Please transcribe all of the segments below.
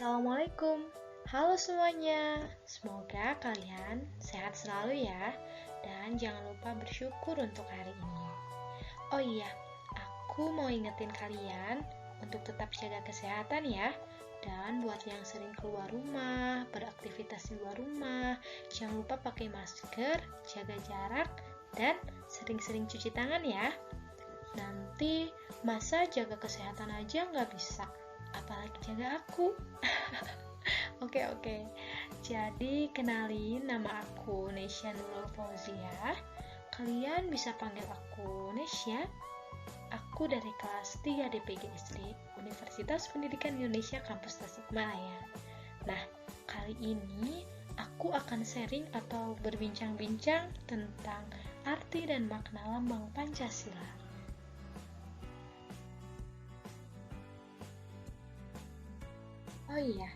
Assalamualaikum, halo semuanya. Semoga kalian sehat selalu ya. Dan jangan lupa bersyukur untuk hari ini. Oh iya, aku mau ingetin kalian untuk tetap jaga kesehatan ya. Dan buat yang sering keluar rumah, beraktivitas di luar rumah, jangan lupa pakai masker, jaga jarak, dan sering-sering cuci tangan ya. Nanti masa jaga kesehatan aja nggak bisa, apalagi jaga aku. Oke. Jadi kenalin, nama aku Nesya Nurul Fauzia. Kalian bisa panggil aku Nesya. Aku dari kelas 3 DPG SD Universitas Pendidikan Indonesia Kampus Tasikmalaya. Nah, kali ini aku akan sharing atau berbincang-bincang tentang arti dan makna lambang Pancasila. Oh iya,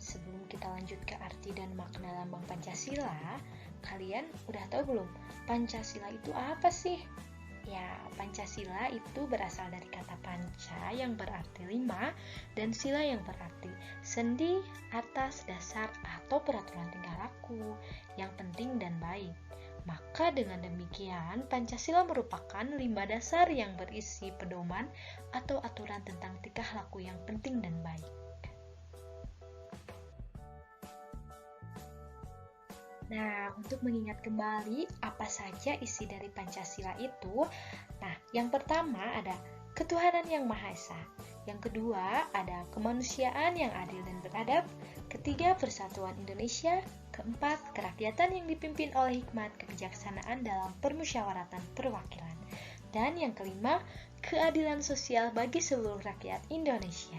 sebelum kita lanjut ke arti dan makna lambang Pancasila, kalian udah tahu belum? Pancasila itu apa sih? Ya, Pancasila itu berasal dari kata panca yang berarti 5 dan sila yang berarti sendi, atas, dasar, atau peraturan tingkah laku yang penting dan baik. Maka dengan demikian, Pancasila merupakan 5 dasar yang berisi pedoman atau aturan tentang tingkah laku yang penting dan baik. Nah, untuk mengingat kembali apa saja isi dari Pancasila itu, yang pertama ada ketuhanan yang Maha Esa, yang kedua ada kemanusiaan yang adil dan beradab, ketiga persatuan Indonesia, keempat kerakyatan yang dipimpin oleh hikmat kebijaksanaan dalam permusyawaratan perwakilan, dan yang kelima keadilan sosial bagi seluruh rakyat Indonesia.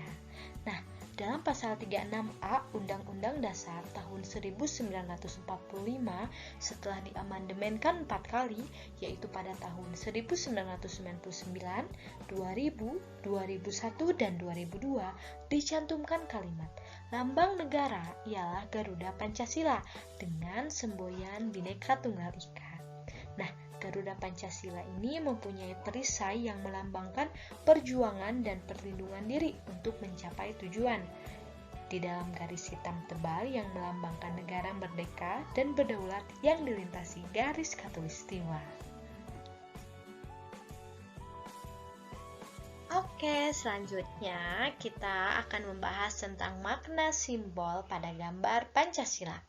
Nah, dalam pasal 36A Undang-Undang Dasar tahun 1945 setelah diamandemenkan 4 kali, yaitu pada tahun 1999, 2000, 2001, dan 2002, dicantumkan kalimat lambang negara ialah Garuda Pancasila dengan semboyan Bhinneka Tunggal Ika. Nah, Garuda Pancasila ini mempunyai perisai yang melambangkan perjuangan dan perlindungan diri untuk mencapai tujuan. Di dalam garis hitam tebal yang melambangkan negara merdeka dan berdaulat yang dilintasi garis khatulistiwa. Oke, selanjutnya kita akan membahas tentang makna simbol pada gambar Pancasila.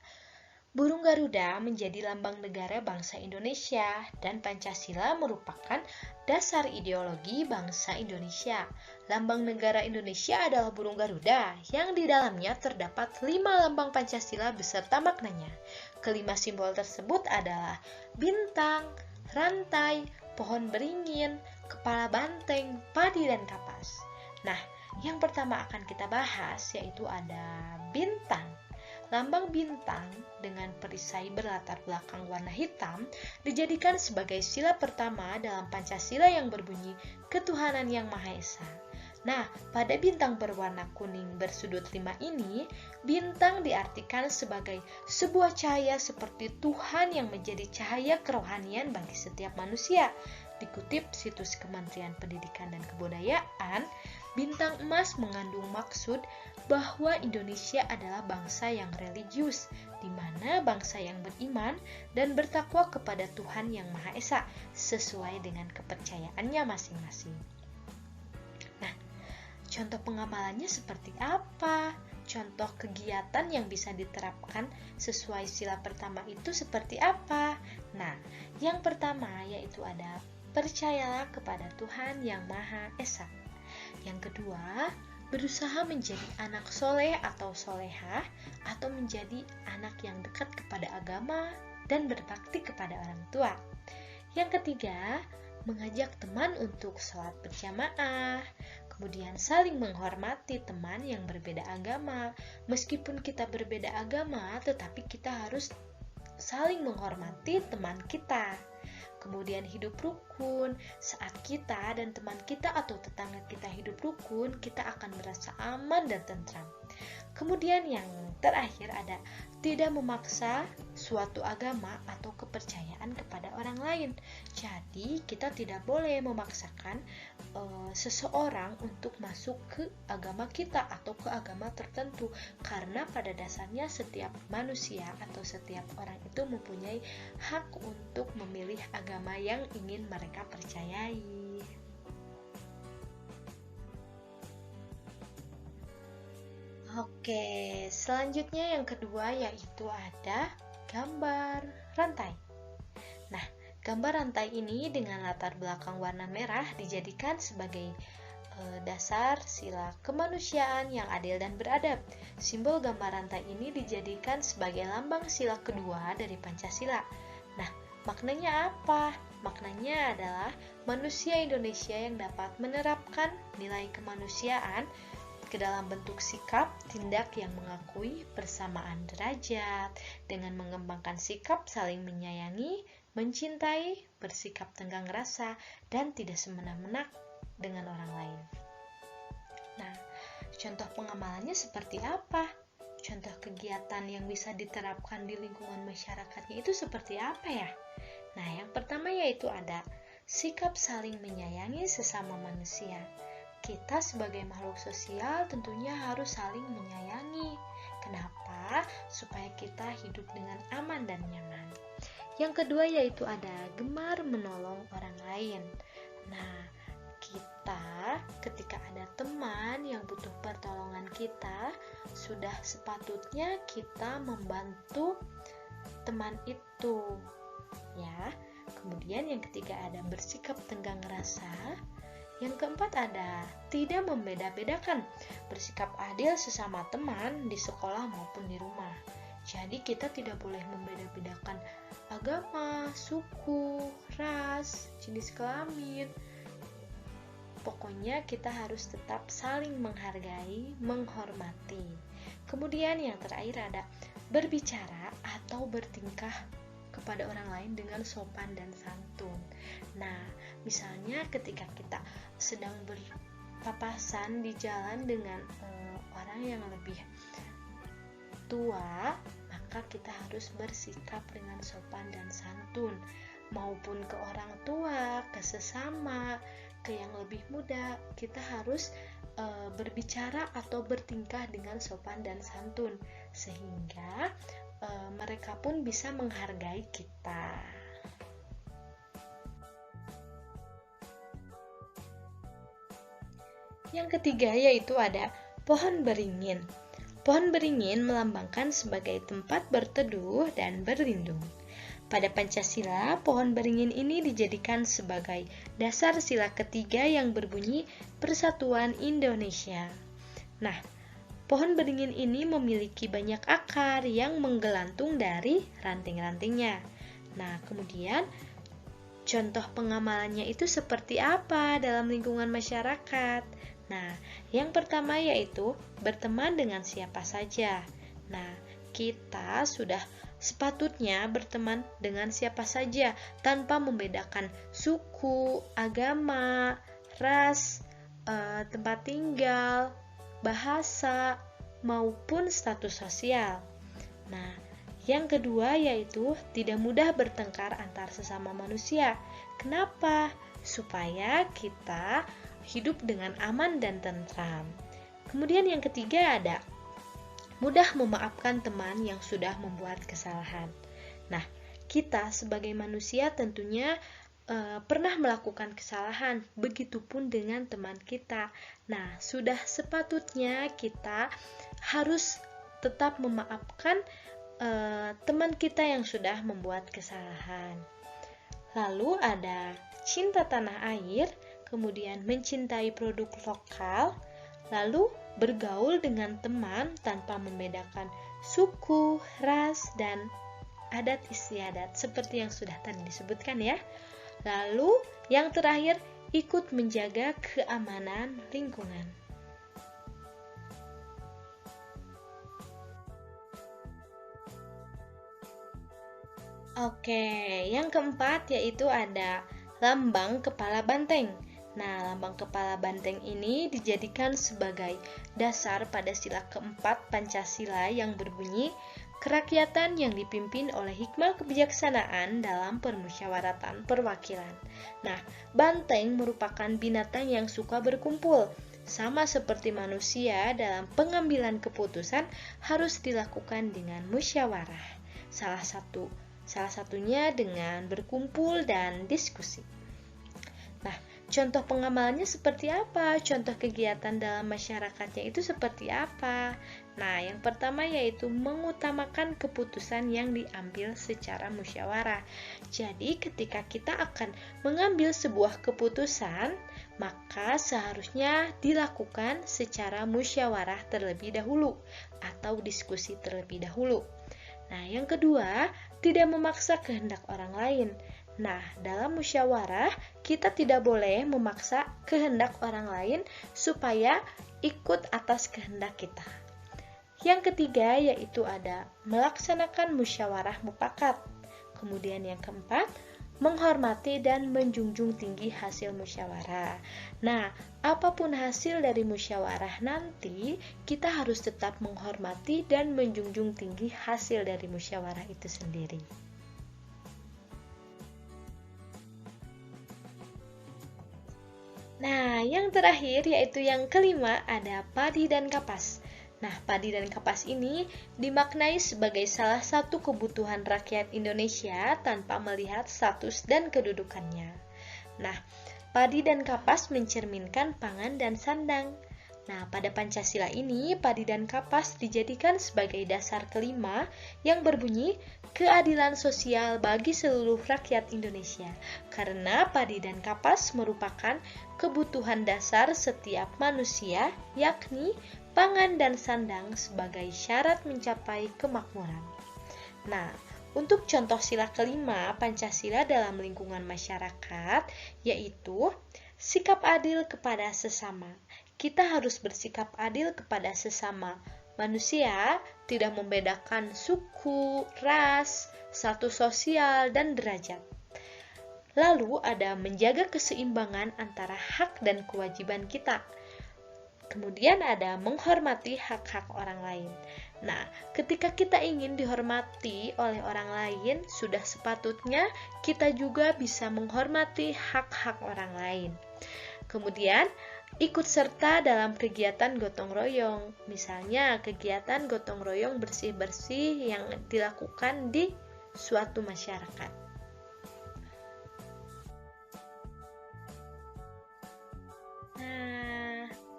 Burung Garuda menjadi lambang negara bangsa Indonesia dan Pancasila merupakan dasar ideologi bangsa Indonesia. Lambang negara Indonesia adalah burung Garuda yang di dalamnya terdapat 5 lambang Pancasila beserta maknanya. Kelima simbol tersebut adalah bintang, rantai, pohon beringin, kepala banteng, padi, dan kapas. Nah, yang pertama akan kita bahas yaitu ada bintang. Lambang bintang dengan perisai berlatar belakang warna hitam dijadikan sebagai sila pertama dalam Pancasila yang berbunyi ketuhanan yang Maha Esa. Nah, pada bintang berwarna kuning bersudut 5 ini, bintang diartikan sebagai sebuah cahaya seperti Tuhan yang menjadi cahaya kerohanian bagi setiap manusia. Dikutip situs Kementerian Pendidikan dan Kebudayaan, bintang emas mengandung maksud bahwa Indonesia adalah bangsa yang religius, di mana bangsa yang beriman dan bertakwa kepada Tuhan yang Maha Esa sesuai dengan kepercayaannya masing-masing. Nah, contoh pengamalannya seperti apa? Contoh kegiatan yang bisa diterapkan sesuai sila pertama itu seperti apa? Nah, yang pertama yaitu ada percayalah kepada Tuhan yang Maha Esa. Yang kedua, berusaha menjadi anak soleh atau solehah atau menjadi anak yang dekat kepada agama dan berbakti kepada orang tua. Yang ketiga, mengajak teman untuk sholat berjamaah, kemudian saling menghormati teman yang berbeda agama. Meskipun kita berbeda agama, tetapi kita harus saling menghormati teman kita. Kemudian hidup rukun rukun. Saat kita dan teman kita atau tetangga kita hidup rukun, kita akan merasa aman dan tentram. Kemudian yang terakhir ada tidak memaksa suatu agama atau kepercayaan kepada orang lain. Jadi kita tidak boleh memaksakan seseorang untuk masuk ke agama kita atau ke agama tertentu, karena pada dasarnya setiap manusia atau setiap orang itu mempunyai hak untuk memilih agama yang ingin mereka percayai. Oke, selanjutnya yang kedua yaitu ada gambar rantai. Nah, gambar rantai ini dengan latar belakang warna merah dijadikan sebagai dasar sila kemanusiaan yang adil dan beradab. Simbol gambar rantai ini dijadikan sebagai lambang sila kedua dari Pancasila. Nah, maknanya apa? Maknanya adalah manusia Indonesia yang dapat menerapkan nilai kemanusiaan ke dalam bentuk sikap, tindak yang mengakui persamaan derajat, dengan mengembangkan sikap saling menyayangi, mencintai, bersikap tenggang rasa, dan tidak semena-mena dengan orang lain. Nah, contoh pengamalannya seperti apa? Contoh kegiatan yang bisa diterapkan di lingkungan masyarakatnya itu seperti apa ya? Nah, yang pertama yaitu ada sikap saling menyayangi sesama manusia. Kita sebagai makhluk sosial tentunya harus saling menyayangi. Kenapa? Supaya kita hidup dengan aman dan nyaman. Yang kedua yaitu ada gemar menolong orang lain. Nah, kita ketika ada teman yang butuh pertolongan kita, sudah sepatutnya kita membantu teman itu. Ya. Kemudian yang ketiga ada bersikap tenggang rasa. Yang keempat ada tidak membeda-bedakan, bersikap adil sesama teman di sekolah maupun di rumah. Jadi kita tidak boleh membeda-bedakan agama, suku, ras, jenis kelamin. Pokoknya kita harus tetap saling menghargai, menghormati. Kemudian yang terakhir ada berbicara atau bertingkah kepada orang lain dengan sopan dan santun. Nah, misalnya ketika kita sedang berpapasan di jalan dengan orang yang lebih tua, maka kita harus bersikap dengan sopan dan santun, maupun ke orang tua, ke sesama, ke yang lebih muda, kita harus berbicara atau bertingkah dengan sopan dan santun, sehingga mereka pun bisa menghargai kita. Yang ketiga yaitu ada pohon beringin. Pohon beringin melambangkan sebagai tempat berteduh dan berlindung. Pada Pancasila, pohon beringin ini dijadikan sebagai dasar sila ketiga yang berbunyi Persatuan Indonesia. Nah, pohon beringin ini memiliki banyak akar yang menggelantung dari ranting-rantingnya. Nah, kemudian contoh pengamalannya itu seperti apa dalam lingkungan masyarakat? Nah, yang pertama yaitu berteman dengan siapa saja. Nah, kita sudah sepatutnya berteman dengan siapa saja tanpa membedakan suku, agama, ras, tempat tinggal, bahasa, maupun status sosial. Nah, yang kedua yaitu tidak mudah bertengkar antar sesama manusia. Kenapa? Supaya kita hidup dengan aman dan tentram. Kemudian yang ketiga ada mudah memaafkan teman yang sudah membuat kesalahan. Nah, kita sebagai manusia tentunya pernah melakukan kesalahan, begitupun dengan teman kita. Nah, sudah sepatutnya kita harus tetap memaafkan teman kita yang sudah membuat kesalahan. Lalu ada cinta tanah air, kemudian mencintai produk lokal, lalu bergaul dengan teman tanpa membedakan suku, ras, dan adat istiadat seperti yang sudah tadi disebutkan ya. Lalu yang terakhir, ikut menjaga keamanan lingkungan. Oke, yang keempat yaitu ada lambang kepala banteng. Nah, lambang kepala banteng ini dijadikan sebagai dasar pada sila keempat Pancasila yang berbunyi, kerakyatan yang dipimpin oleh hikmah kebijaksanaan dalam permusyawaratan perwakilan. Nah, banteng merupakan binatang yang suka berkumpul. Sama seperti manusia, dalam pengambilan keputusan harus dilakukan dengan musyawarah. Salah satunya dengan berkumpul dan diskusi. Nah, contoh pengamalannya seperti apa? Contoh kegiatan dalam masyarakatnya itu seperti apa? Nah, yang pertama yaitu mengutamakan keputusan yang diambil secara musyawarah. Jadi, ketika kita akan mengambil sebuah keputusan, maka seharusnya dilakukan secara musyawarah terlebih dahulu atau diskusi terlebih dahulu. Nah, yang kedua, tidak memaksa kehendak orang lain. Nah, dalam musyawarah, kita tidak boleh memaksa kehendak orang lain supaya ikut atas kehendak kita. Yang ketiga, yaitu ada melaksanakan musyawarah mufakat. Kemudian yang keempat, menghormati dan menjunjung tinggi hasil musyawarah. Nah, apapun hasil dari musyawarah nanti, kita harus tetap menghormati dan menjunjung tinggi hasil dari musyawarah itu sendiri. Nah, yang terakhir yaitu yang kelima ada padi dan kapas. Nah, padi dan kapas ini dimaknai sebagai salah satu kebutuhan rakyat Indonesia tanpa melihat status dan kedudukannya. Nah, padi dan kapas mencerminkan pangan dan sandang. Nah, pada Pancasila ini, padi dan kapas dijadikan sebagai dasar kelima yang berbunyi keadilan sosial bagi seluruh rakyat Indonesia. Karena padi dan kapas merupakan kebutuhan dasar setiap manusia, yakni pangan dan sandang sebagai syarat mencapai kemakmuran. Nah, untuk contoh sila kelima Pancasila dalam lingkungan masyarakat, yaitu sikap adil kepada sesama. Kita harus bersikap adil kepada sesama manusia, tidak membedakan suku, ras, status sosial, dan derajat. Lalu ada menjaga keseimbangan antara hak dan kewajiban kita. Kemudian ada menghormati hak-hak orang lain. Nah, ketika kita ingin dihormati oleh orang lain, sudah sepatutnya kita juga bisa menghormati hak-hak orang lain. Kemudian, ikut serta dalam kegiatan gotong royong. Misalnya, kegiatan gotong royong bersih-bersih yang dilakukan di suatu masyarakat.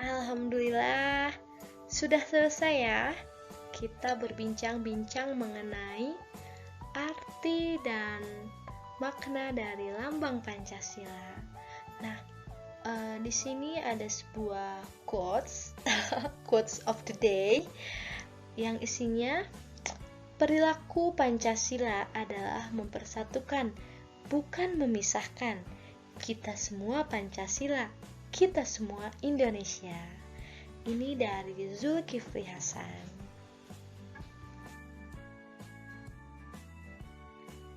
Alhamdulillah, sudah selesai ya. Kita berbincang-bincang mengenai arti dan makna dari lambang Pancasila. Nah, di sini ada sebuah quotes, quotes of the day, yang isinya, perilaku Pancasila adalah mempersatukan, bukan memisahkan. Kita semua Pancasila, kita semua Indonesia. Ini dari Zulkifli Hasan.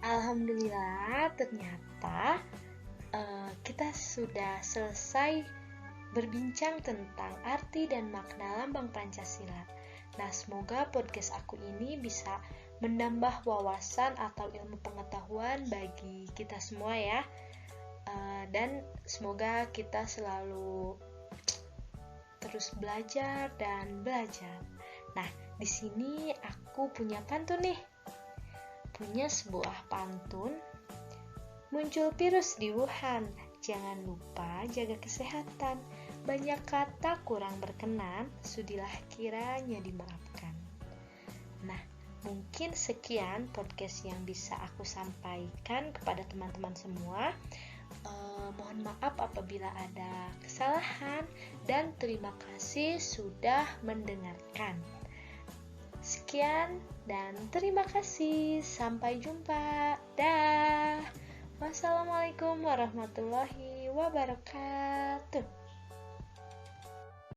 Alhamdulillah, ternyata kita sudah selesai berbincang tentang arti dan makna lambang Pancasila. Nah, semoga podcast aku ini bisa menambah wawasan atau ilmu pengetahuan bagi kita semua ya. Dan semoga kita selalu terus belajar dan belajar. Nah, di sini aku punya pantun nih. Punya sebuah pantun. Muncul virus di Wuhan, jangan lupa jaga kesehatan. Banyak kata kurang berkenan, sudilah kiranya dimaafkan. Nah, mungkin sekian podcast yang bisa aku sampaikan kepada teman-teman semua. Mohon maaf apabila ada kesalahan dan terima kasih sudah mendengarkan. Sekian dan terima kasih. Sampai jumpa. Dah. Wassalamualaikum warahmatullahi wabarakatuh.